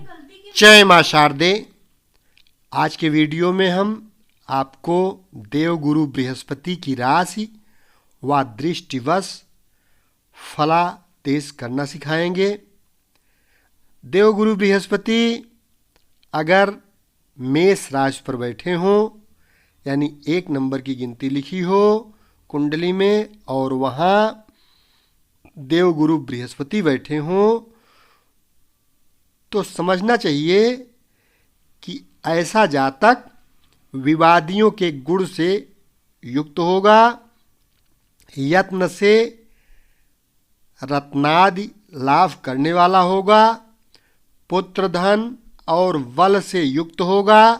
जय मां शारदे। आज के वीडियो में हम आपको देवगुरु बृहस्पति की राशि व दृष्टिवश फलादेश करना सिखाएंगे। देवगुरु बृहस्पति अगर मेष राशि पर बैठे हों, यानी 1 नंबर की गिनती लिखी हो कुंडली में, और वहाँ देवगुरु बृहस्पति बैठे हों, तो समझना चाहिए कि ऐसा जातक विवादियों के गुण से युक्त होगा, यत्न से रत्नादि लाभ करने वाला होगा, पुत्र धन और बल से युक्त होगा,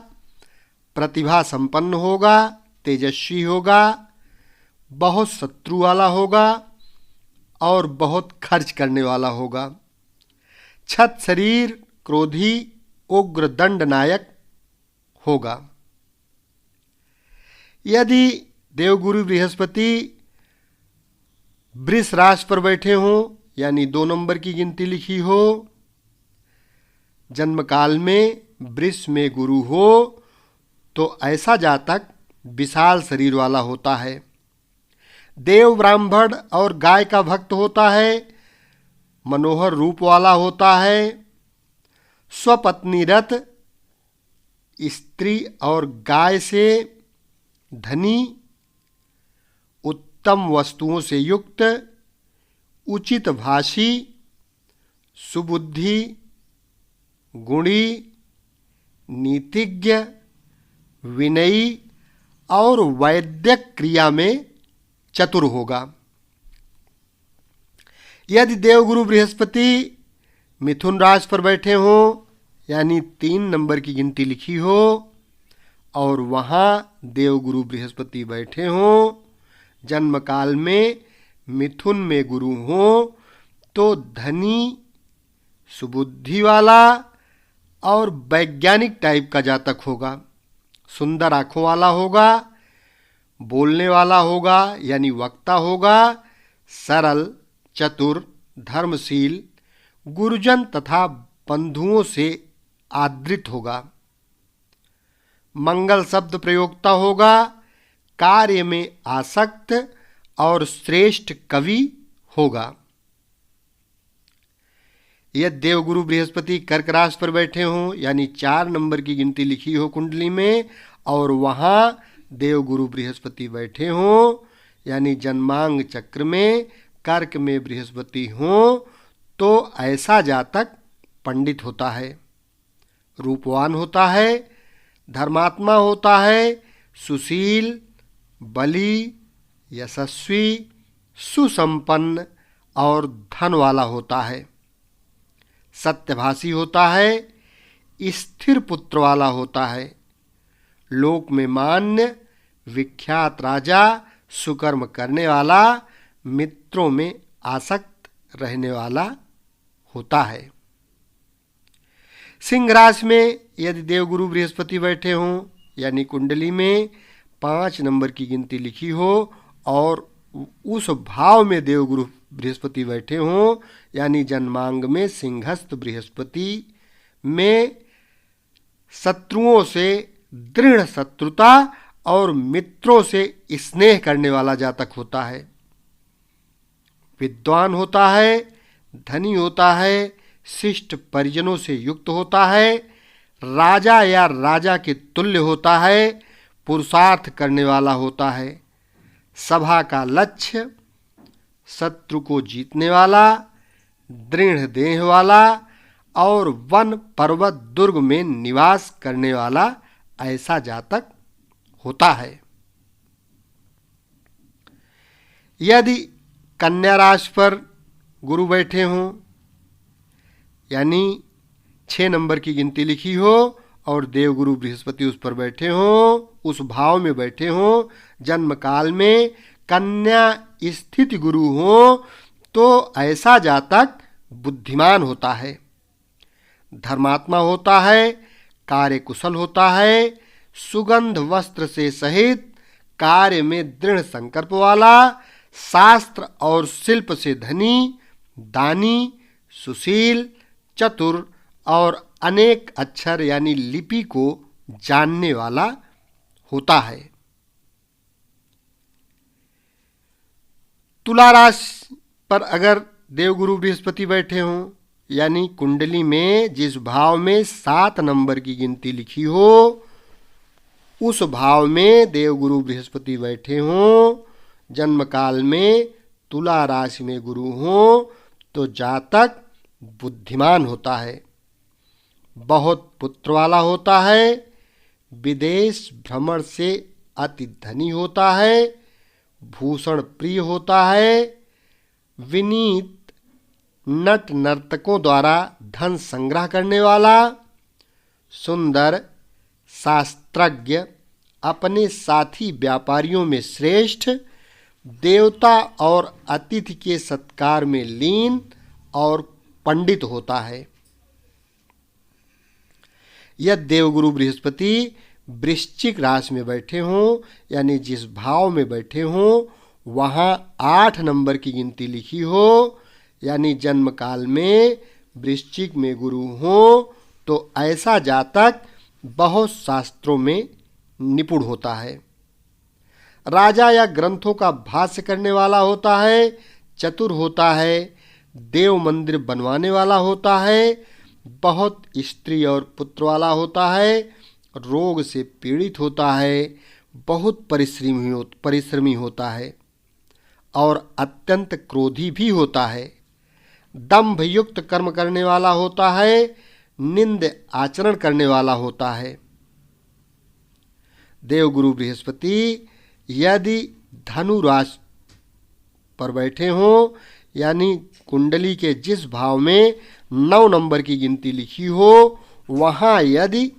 प्रतिभा संपन्न होगा, तेजस्वी होगा, बहुत शत्रु वाला होगा और बहुत खर्च करने वाला होगा। छत शरीर, क्रोधी, उग्र दंड नायक होगा। यदि देवगुरु बृहस्पति वृष राशि पर बैठे हों, यानी 2 नंबर की गिनती लिखी हो, जन्म काल में वृष में गुरु हो, तो ऐसा जातक विशाल शरीर वाला होता है, देव ब्राह्मण और गाय का भक्त होता है, मनोहर रूप वाला होता है, स्वपत्नी रथ स्त्री और गाय से धनी, उत्तम वस्तुओं से युक्त, उचित भाषी, सुबुद्धि, गुणी, नीतिज्ञ, विनयी और वैद्यक क्रिया में चतुर होगा। यदि देवगुरु बृहस्पति मिथुन राशि पर बैठे हों, यानी 3 नंबर की गिनती लिखी हो, और वहाँ देवगुरु बृहस्पति बैठे हों, जन्म काल में मिथुन में गुरु हों, तो धनी, सुबुद्धि वाला और वैज्ञानिक टाइप का जातक होगा, सुंदर आँखों वाला होगा, बोलने वाला होगा यानी वक्ता होगा, सरल, चतुर, धर्मशील, गुरुजन तथा बंधुओं से आदृत होगा, मंगल शब्द प्रयोक्ता होगा, कार्य में आसक्त और श्रेष्ठ कवि होगा। यदि देवगुरु बृहस्पति कर्क राशि पर बैठे हों, यानी 4 नंबर की गिनती लिखी हो कुंडली में, और वहाँ देवगुरु बृहस्पति बैठे हों, यानी जन्मांग चक्र में कर्क में बृहस्पति हों, तो ऐसा जातक पंडित होता है, रूपवान होता है, धर्मात्मा होता है, सुशील, बली, यशस्वी, सुसंपन्न और धन वाला होता है, सत्यभाषी होता है, स्थिर पुत्र वाला होता है, लोक में मान्य, विख्यात राजा, सुकर्म करने वाला, मित्रों में आसक्त रहने वाला होता है। सिंह राशि में यदि देवगुरु बृहस्पति बैठे हों, यानी कुंडली में 5 नंबर की गिनती लिखी हो, और उस भाव में देवगुरु बृहस्पति बैठे हों, यानी जन्मांग में सिंहस्थ बृहस्पति में शत्रुओं से दृढ़ शत्रुता और मित्रों से स्नेह करने वाला जातक होता है, विद्वान होता है, धनी होता है, शिष्ट परिजनों से युक्त होता है, राजा या राजा के तुल्य होता है, पुरुषार्थ करने वाला होता है, सभा का लक्ष्य, शत्रु को जीतने वाला, दृढ़ देह वाला और वन पर्वत दुर्ग में निवास करने वाला ऐसा जातक होता है। यदि कन्या राशि पर गुरु बैठे हों, यानी 6 नंबर की गिनती लिखी हो, और देवगुरु बृहस्पति उस पर बैठे हों, उस भाव में बैठे हों, जन्म काल में कन्या स्थिति गुरु हो, तो ऐसा जातक बुद्धिमान होता है, धर्मात्मा होता है, कार्यकुशल होता है, सुगंध वस्त्र से सहित, कार्य में दृढ़ संकल्प वाला, शास्त्र और शिल्प से धनी, दानी, सुशील, चतुर और अनेक अक्षर यानी लिपि को जानने वाला होता है। तुला राशि पर अगर देवगुरु बृहस्पति बैठे हों, यानी कुंडली में जिस भाव में 7 नंबर की गिनती लिखी हो, उस भाव में देवगुरु बृहस्पति बैठे हों, जन्म काल में तुला राशि में गुरु हों, तो जातक बुद्धिमान होता है, बहुत पुत्र वाला होता है, विदेश भ्रमण से अति धनी होता है, भूषण प्रिय होता है, विनीत नट नर्तकों द्वारा धन संग्रह करने वाला, सुंदर, शास्त्रज्ञ, अपने साथी व्यापारियों में श्रेष्ठ, देवता और अतिथि के सत्कार में लीन और पंडित होता है। यदि देवगुरु बृहस्पति वृश्चिक राशि में बैठे हों, यानी जिस भाव में बैठे हों वहाँ 8 नंबर की गिनती लिखी हो, यानी जन्म काल में वृश्चिक में गुरु हों, तो ऐसा जातक बहुत शास्त्रों में निपुण होता है, राजा या ग्रंथों का भाष्य करने वाला होता है, चतुर होता है, देव मंदिर बनवाने वाला होता है, बहुत स्त्री और पुत्र वाला होता है, रोग से पीड़ित होता है, बहुत परिश्रमी होता है और अत्यंत क्रोधी भी होता है, दंभ युक्त कर्म करने वाला होता है, निंद आचरण करने वाला होता है। देवगुरु बृहस्पति यदि धनु राशि पर बैठे हों, यानी कुंडली के जिस भाव में 9 नंबर की गिनती लिखी हो, वहाँ यदि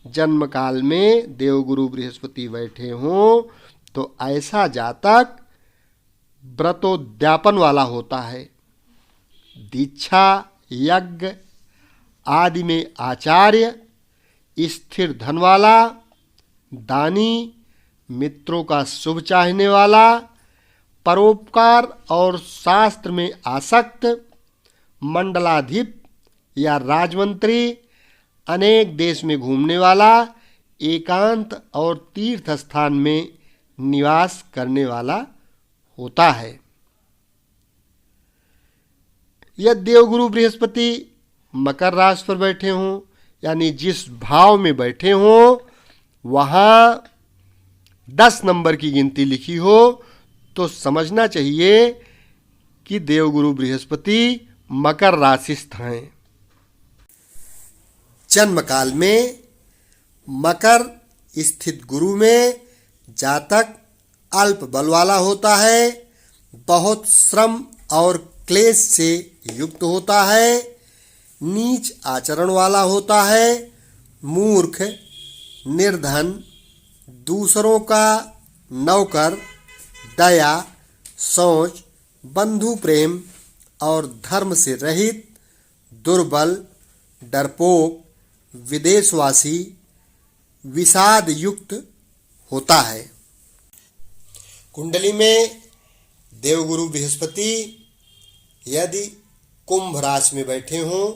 जन्म काल में देवगुरु बृहस्पति बैठे हों, तो ऐसा जातक व्रतोद्यापन वाला होता है, दीक्षा, यज्ञ आदि में आचार्य, स्थिर धन वाला, दानी, मित्रों का शुभ चाहने वाला, परोपकार और शास्त्र में आसक्त, मंडलाधिप या राजमंत्री, अनेक देश में घूमने वाला, एकांत और तीर्थ स्थान में निवास करने वाला होता है। यदि देवगुरु बृहस्पति मकर राशि पर बैठे हों, यानी जिस भाव में बैठे हों वहाँ 10 नंबर की गिनती लिखी हो, तो समझना चाहिए कि देवगुरु बृहस्पति मकर राशिस्थ हैं। जन्म काल में मकर स्थित गुरु में जातक अल्प बल वाला होता है, बहुत श्रम और क्लेश से युक्त होता है, नीच आचरण वाला होता है, मूर्ख, निर्धन, दूसरों का नौकर, दया, सोच, बंधु प्रेम और धर्म से रहित, दुर्बल, डरपोक, विदेशवासी, विषाद युक्त होता है। कुंडली में देवगुरु बृहस्पति यदि कुंभ राशि में बैठे हों,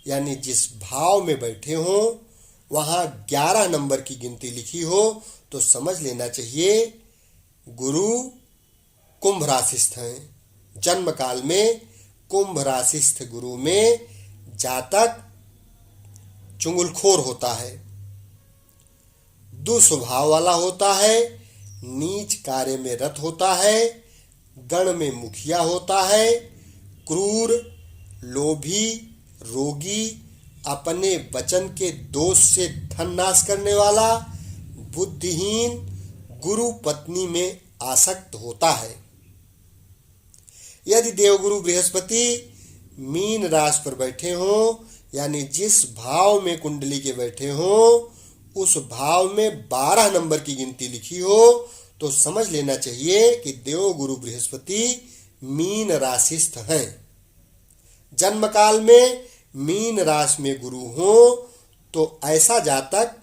यानी जिस भाव में बैठे हों वहाँ 11 नंबर की गिनती लिखी हो, तो समझ लेना चाहिए गुरु कुंभ राशिस्थ हैं। जन्म काल में कुंभ राशिस्थ गुरु में जातक चुंगलखोर होता है, दुस्वभाव वाला होता है, नीच कार्य में रत होता है, गण में मुखिया होता है, क्रूर, लोभी, रोगी, अपने वचन के दोष से धन नाश करने वाला, बुद्धिहीन, गुरु पत्नी में आसक्त होता है। यदि देवगुरु बृहस्पति मीन राशि पर बैठे हों, यानी जिस भाव में कुंडली के बैठे हों उस भाव में 12 नंबर की गिनती लिखी हो, तो समझ लेना चाहिए कि देवगुरु बृहस्पति मीन राशिस्थ हैं। जन्म काल में मीन राशि में गुरु हो तो ऐसा जातक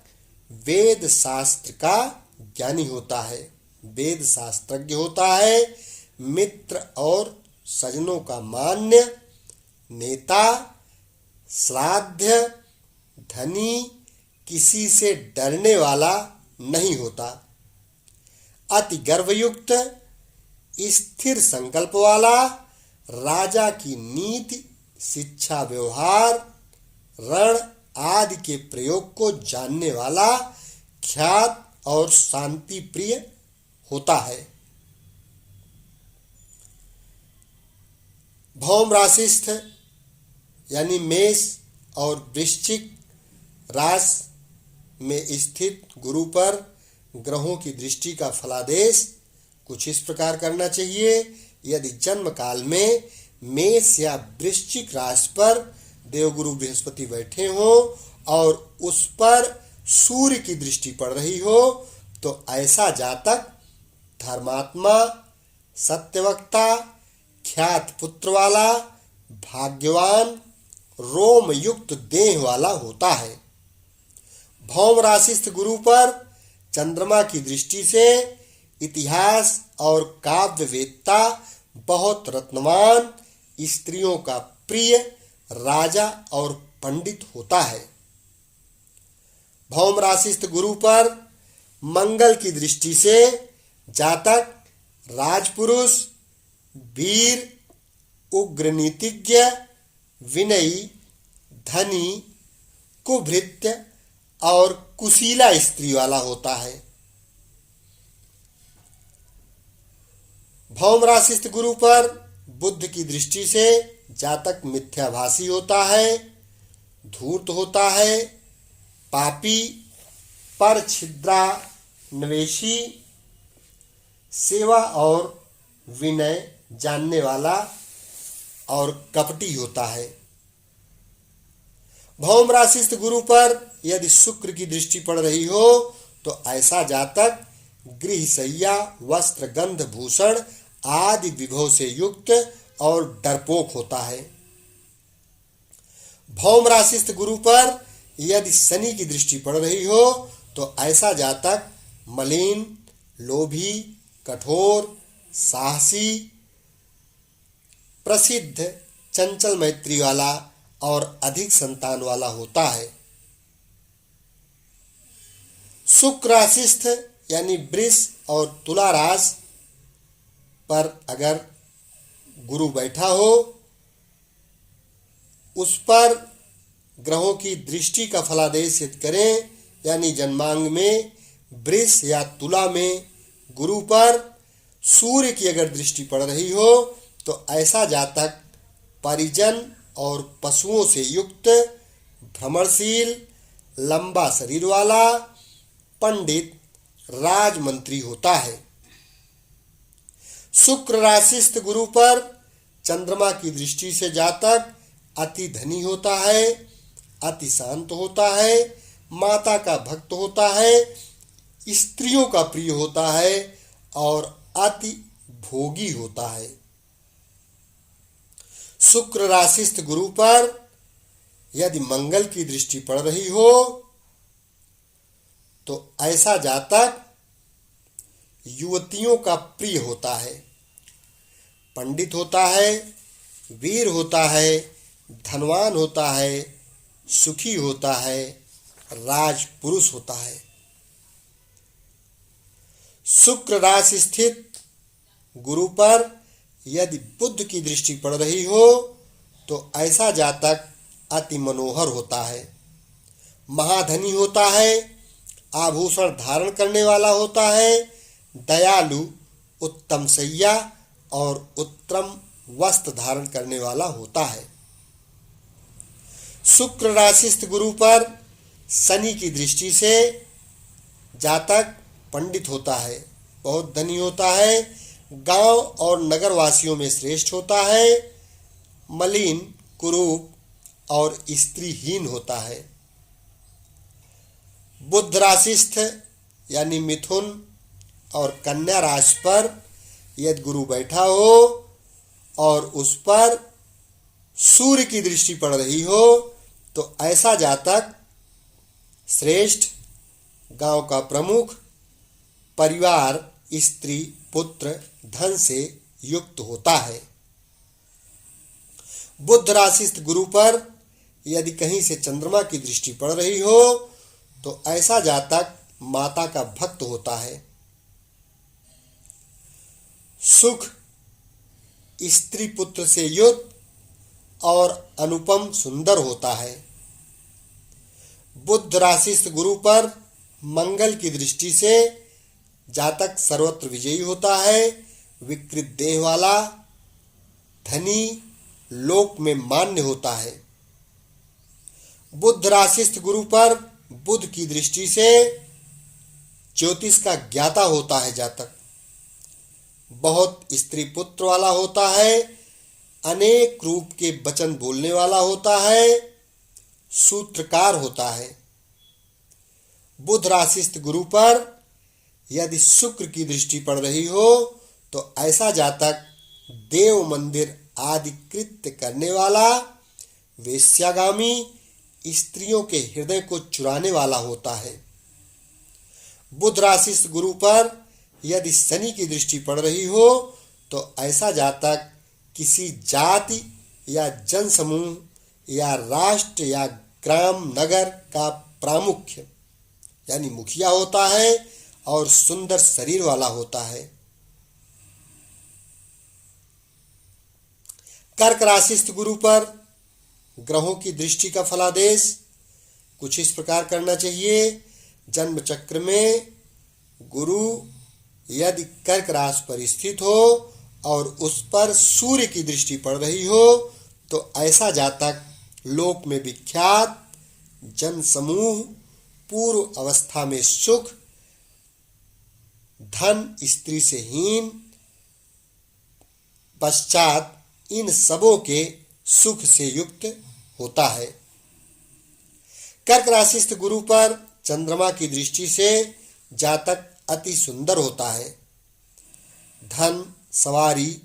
वेद शास्त्र का ज्ञानी होता है, वेद शास्त्रज्ञ होता है, मित्र और सजनों का मान्य, नेता, श्राद्ध, धनी किसी से डरने वाला नहीं होता। अति गर्वयुक्त, स्थिर संकल्प वाला, राजा की नीति, शिक्षा, व्यवहार, रण आदि के प्रयोग को जानने वाला, ख्यात और शांति प्रिय होता है। भौम राशिस्थ यानी मेष और वृश्चिक राशि में स्थित गुरु पर ग्रहों की दृष्टि का फलादेश कुछ इस प्रकार करना चाहिए। यदि जन्म काल में मेष या वृश्चिक राशि पर देवगुरु बृहस्पति बैठे हो और उस पर सूर्य की दृष्टि पड़ रही हो तो ऐसा जातक धर्मात्मा, सत्यवक्ता, ख्यात पुत्र वाला, भाग्यवान, रोम युक्त देह वाला होता है। भौम राशिस्थ गुरु पर चंद्रमा की दृष्टि से इतिहास और काव्य वेत्ता, बहुत रत्नवान, स्त्रियों का प्रिय, राजा और पंडित होता है। भौम राशिस्थ गुरु पर मंगल की दृष्टि से जातक राजपुरुष, वीर, उग्र नीतिज्ञ, विनयी, धनी, कुभृत्य और कुशीला स्त्री वाला होता है। भौम राशिस्थ गुरु पर बुद्ध की दृष्टि से जातक मिथ्याभाषी होता है, धूर्त होता है, पापी, पर छिद्रान्वेषी, सेवा और विनय जानने वाला और कपटी होता है। भौम राशिस्थ गुरु पर यदि शुक्र की दृष्टि पड़ रही हो तो ऐसा जातक गृहशय्या, वस्त्र, गंध, भूषण आदि विभव से युक्त और डरपोक होता है। भौम राशिस्थ गुरु पर यदि शनि की दृष्टि पड़ रही हो तो ऐसा जातक मलिन, लोभी, कठोर, साहसी, प्रसिद्ध, चंचल मैत्री वाला और अधिक संतान वाला होता है। शुक्र राशिस्थ यानी वृष और तुला राशि पर अगर गुरु बैठा हो, उस पर ग्रहों की दृष्टि का फलादेश यदि करें, यानी जन्मांग में वृष या तुला में गुरु पर सूर्य की अगर दृष्टि पड़ रही हो तो ऐसा जातक परिजन और पशुओं से युक्त, भ्रमणशील, लंबा शरीर वाला, पंडित, राजमंत्री होता है। शुक्र राशिस्थ गुरु पर चंद्रमा की दृष्टि से जातक अति धनी होता है, अति शांत होता है, माता का भक्त होता है, स्त्रियों का प्रिय होता है और अति भोगी होता है। शुक्र राशिस्थ गुरु पर यदि मंगल की दृष्टि पड़ रही हो तो ऐसा जातक युवतियों का प्रिय होता है, पंडित होता है, वीर होता है, धनवान होता है, सुखी होता है, राजपुरुष होता है। शुक्र राशि स्थित गुरु पर यदि बुध की दृष्टि पड़ रही हो तो ऐसा जातक अति मनोहर होता है, महाधनी होता है, आभूषण धारण करने वाला होता है, दयालु, उत्तम शैया और उत्तम वस्त्र धारण करने वाला होता है। शुक्र राशिस्थ गुरु पर शनि की दृष्टि से जातक पंडित होता है, बहुत धनी होता है, गांव और नगर वासियों में श्रेष्ठ होता है, मलिन, कुरूप और स्त्रीहीन होता है। बुध राशिस्थ यानी मिथुन और कन्या राशि पर यदि गुरु बैठा हो और उस पर सूर्य की दृष्टि पड़ रही हो तो ऐसा जातक श्रेष्ठ, गांव का प्रमुख, परिवार, स्त्री, पुत्र, धन से युक्त होता है। बुध राशिस्थ गुरु पर यदि कहीं से चंद्रमा की दृष्टि पड़ रही हो तो ऐसा जातक माता का भक्त होता है। सुख स्त्री पुत्र से युक्त और अनुपम सुंदर होता है। बुध राशिस्थ गुरु पर मंगल की दृष्टि से जातक सर्वत्र विजयी होता है। विकृत देह वाला, धनी, लोक में मान्य होता है। बुध राशिस्थ गुरु पर बुध की दृष्टि से ज्योतिष का ज्ञाता होता है जातक। बहुत स्त्री पुत्र वाला होता है। अनेक रूप के वचन बोलने वाला होता है। सूत्रकार होता है। बुध राशिस्थ गुरु पर यदि शुक्र की दृष्टि पड़ रही हो तो ऐसा जातक देव मंदिर आदि कृत्य करने वाला, वेश्यागामी, स्त्रियों के हृदय को चुराने वाला होता है। बुध राशिस्थ गुरु पर यदि शनि की दृष्टि पड़ रही हो तो ऐसा जातक किसी जाति या जनसमूह या राष्ट्र या ग्राम नगर का प्रामुख्य यानी मुखिया होता है और सुंदर शरीर वाला होता है। कर्क राशिस्थ गुरु पर ग्रहों की दृष्टि का फलादेश कुछ इस प्रकार करना चाहिए। जन्म चक्र में गुरु यदि कर्क राशि पर स्थित हो और उस पर सूर्य की दृष्टि पड़ रही हो तो ऐसा जातक लोक में विख्यात, जन समूह, पूर्व अवस्था में सुख, धन, स्त्री से हीन, पश्चात इन सबों के सुख से युक्त होता है। कर्क राशिस्थ गुरु पर चंद्रमा की दृष्टि से जातक अति सुंदर होता है। धन, सवारी,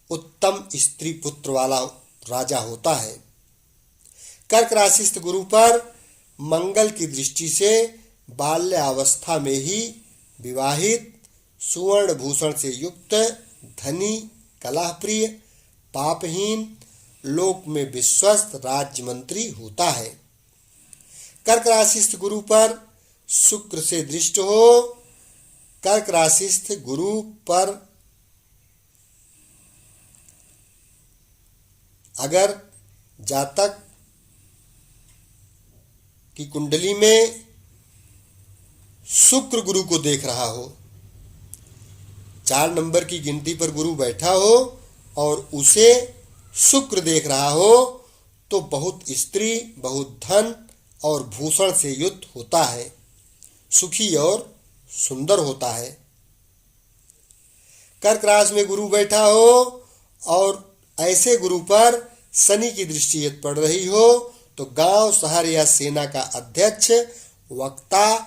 उत्तम स्त्री पुत्र वाला राजा होता है। कर्क राशिस्थ गुरु पर मंगल की दृष्टि से बाल्यावस्था में ही विवाहित, सुवर्ण भूषण से युक्त, धनी, कलहप्रिय, पापहीन, लोक में विश्वस्त राज्य मंत्री होता है। कर्क राशिस्थ गुरु पर शुक्र से दृष्टि हो, कर्क राशिस्थ गुरु पर अगर जातक की कुंडली में शुक्र गुरु को देख रहा हो, 4 नंबर की गिनती पर गुरु बैठा हो और उसे शुक्र देख रहा हो तो बहुत स्त्री, बहुत धन और भूषण से युक्त होता है, सुखी और सुंदर होता है। कर्क राशि में गुरु बैठा हो और ऐसे गुरु पर शनि की दृष्टि यदि पड़ रही हो तो गांव, शहर या सेना का अध्यक्ष, वक्ता,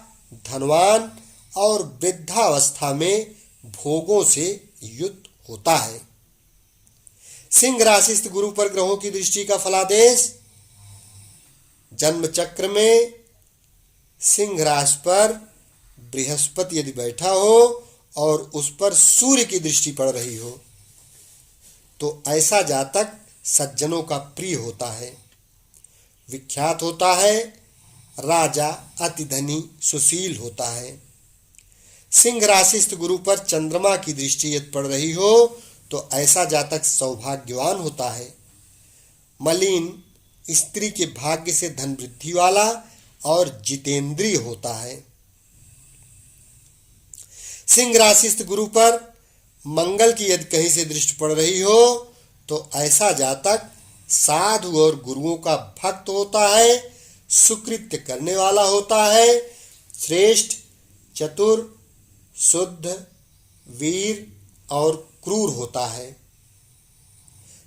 धनवान और वृद्धावस्था में भोगों से युक्त होता है। सिंह राशिस्थ गुरु पर ग्रहों की दृष्टि का फलादेश जन्म चक्र में सिंह राशि पर बृहस्पति यदि बैठा हो और उस पर सूर्य की दृष्टि पड़ रही हो तो ऐसा जातक सज्जनों का प्रिय होता है, विख्यात होता है, राजा, अति धनी, सुशील होता है। सिंह राशिस्थ गुरु पर चंद्रमा की दृष्टि यदि पड़ रही हो तो ऐसा जातक सौभाग्यवान होता है, मलिन, स्त्री के भाग्य से धन वृद्धि वाला और जितेंद्रिय होता है। सिंह राशिस्थ गुरु पर मंगल की यदि कहीं से दृष्टि पड़ रही हो तो ऐसा जातक साधु और गुरुओं का भक्त होता है, सुकृत्य करने वाला होता है, श्रेष्ठ, चतुर, शुद्ध, वीर और क्रूर होता है।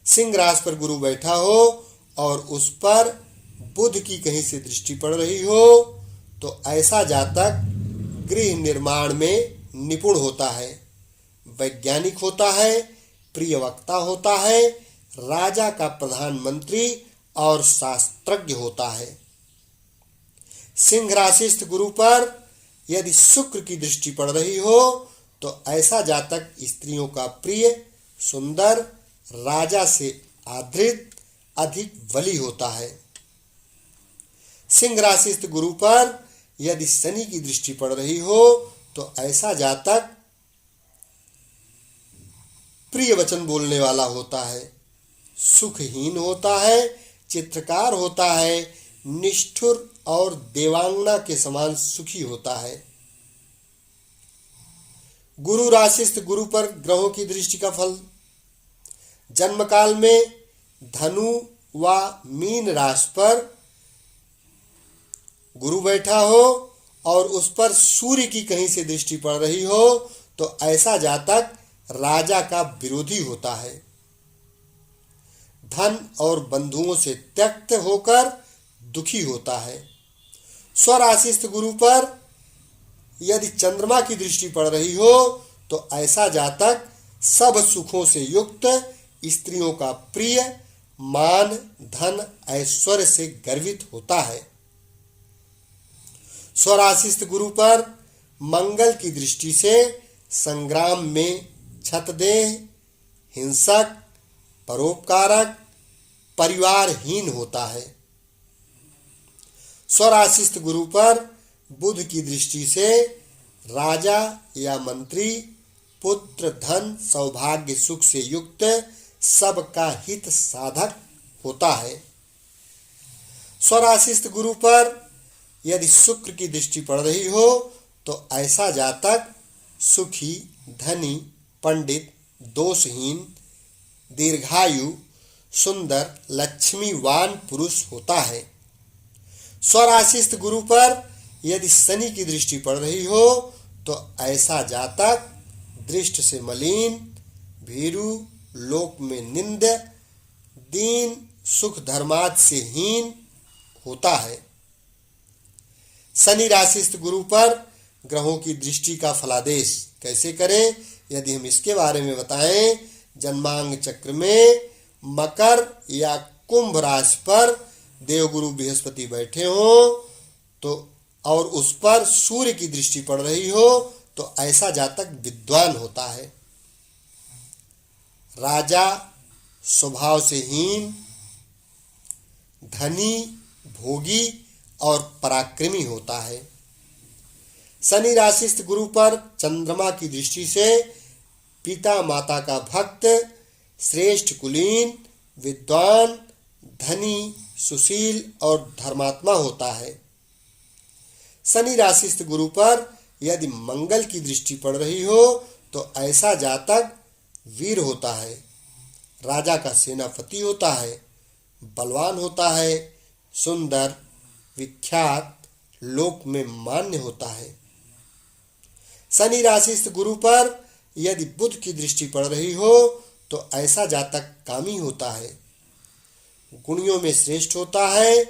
सिंह राशि पर गुरु बैठा हो और उस पर बुध की कहीं से दृष्टि पड़ रही हो तो ऐसा जातक गृह निर्माण में निपुण होता है, वैज्ञानिक होता है, प्रिय वक्ता होता है, राजा का प्रधानमंत्री और शास्त्रज्ञ होता है। सिंह राशिस्थ गुरु पर यदि शुक्र की दृष्टि पड़ रही हो तो ऐसा जातक स्त्रियों का प्रिय, सुंदर, राजा से आदृत, अधिक बली होता है। सिंह राशिस्थ गुरु पर यदि शनि की दृष्टि पड़ रही हो तो ऐसा जातक प्रिय वचन बोलने वाला होता है, सुखहीन होता है, चित्रकार होता है, निष्ठुर और देवांगना के समान सुखी होता है। गुरु राशिस्थ गुरु पर ग्रहों की दृष्टि का फल। जन्म काल में धनु व मीन राशि पर गुरु बैठा हो और उस पर सूर्य की कहीं से दृष्टि पड़ रही हो तो ऐसा जातक राजा का विरोधी होता है, धन और बंधुओं से त्यक्त होकर दुखी होता है। स्वराशिस्थ गुरु पर यदि चंद्रमा की दृष्टि पड़ रही हो तो ऐसा जातक सब सुखों से युक्त, स्त्रियों का प्रिय, मान धन ऐश्वर्य से गर्वित होता है। स्वराशिस्थ गुरु पर मंगल की दृष्टि से संग्राम में छतदेह, हिंसक, परोपकारक, परिवारहीन होता है। स्वराशिस्थ गुरु पर बुध की दृष्टि से राजा या मंत्री, पुत्र, धन, सौभाग्य, सुख से युक्त, सबका हित साधक होता है। स्वराशिस्थ गुरु पर यदि शुक्र की दृष्टि पड़ रही हो तो ऐसा जातक सुखी, धनी, पंडित, दोषहीन, दीर्घायु, सुंदर, लक्ष्मीवान पुरुष होता है। स्वराशिस्थ गुरु पर यदि शनि की दृष्टि पड़ रही हो तो ऐसा जातक दृष्ट से मलिन, भीरु, लोक में निंद, दीन, सुख धर्मार्थ से हीन होता है। शनि राशिस्थ गुरु पर ग्रहों की दृष्टि का फलादेश कैसे करें, यदि हम इसके बारे में बताएं। जन्मांग चक्र में मकर या कुंभ राशि पर देवगुरु बृहस्पति बैठे हो तो और उस पर सूर्य की दृष्टि पड़ रही हो तो ऐसा जातक विद्वान होता है, राजा, स्वभाव से हीन, धनी, भोगी और पराक्रमी होता है। शनि राशिस्थ गुरु पर चंद्रमा की दृष्टि से पिता माता का भक्त, श्रेष्ठ कुलीन, विद्वान, धनी, सुशील और धर्मात्मा होता है। शनि राशिस्थ गुरु पर यदि मंगल की दृष्टि पड़ रही हो तो ऐसा जातक वीर होता है, राजा का सेनापति होता है, बलवान होता है, सुंदर, विख्यात, लोक में मान्य होता है। शनि राशिस्थ गुरु पर यदि बुध की दृष्टि पड़ रही हो तो ऐसा जातक कामी होता है, गुणियों में श्रेष्ठ होता है,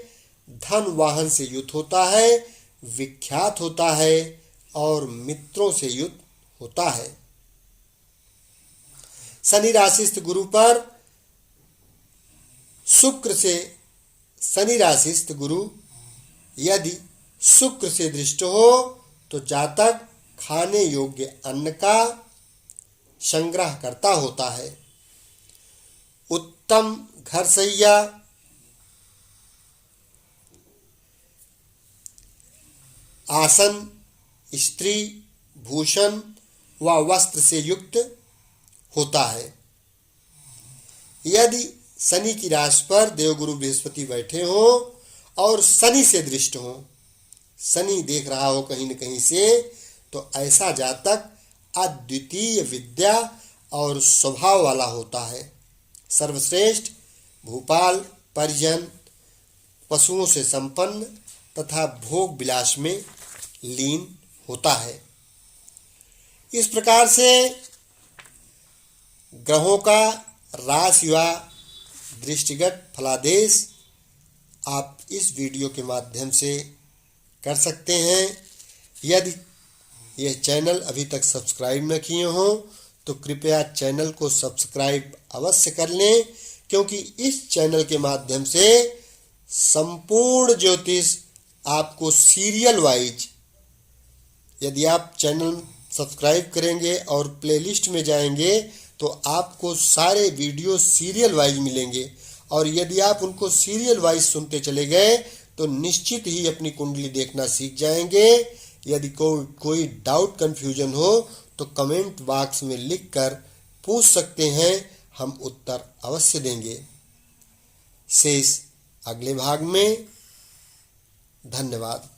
धन वाहन से युक्त होता है, विख्यात होता है और मित्रों से युक्त होता है। शनि राशिस्थ गुरु पर शनि राशिस्थ गुरु यदि शुक्र से दृष्ट हो तो जातक खाने योग्य अन्न का संग्रह करता होता है, उत्तम घर सैया, आसन, स्त्री, भूषण व वस्त्र से युक्त होता है। यदि शनि की राशि पर देवगुरु बृहस्पति बैठे हो और शनि से दृष्ट हो, शनि देख रहा हो कहीं न कहीं से, तो ऐसा जातक अद्वितीय विद्या और स्वभाव वाला होता है, सर्वश्रेष्ठ, भूपाल, परिजन, पशुओं से संपन्न तथा भोग विलास में लीन होता है। इस प्रकार से ग्रहों का राशि व दृष्टिगत फलादेश आप इस वीडियो के माध्यम से कर सकते हैं। यदि यह चैनल अभी तक सब्सक्राइब न किए हों तो कृपया चैनल को सब्सक्राइब अवश्य कर लें, क्योंकि इस चैनल के माध्यम से संपूर्ण ज्योतिष आपको सीरियल वाइज, यदि आप चैनल सब्सक्राइब करेंगे और प्लेलिस्ट में जाएंगे तो आपको सारे वीडियो सीरियल वाइज मिलेंगे, और यदि आप उनको सीरियल वाइज सुनते चले गए तो निश्चित ही अपनी कुंडली देखना सीख जाएंगे। यदि कोई डाउट कंफ्यूजन हो तो कमेंट बॉक्स में लिखकर पूछ सकते हैं, हम उत्तर अवश्य देंगे। शेष अगले भाग में। धन्यवाद।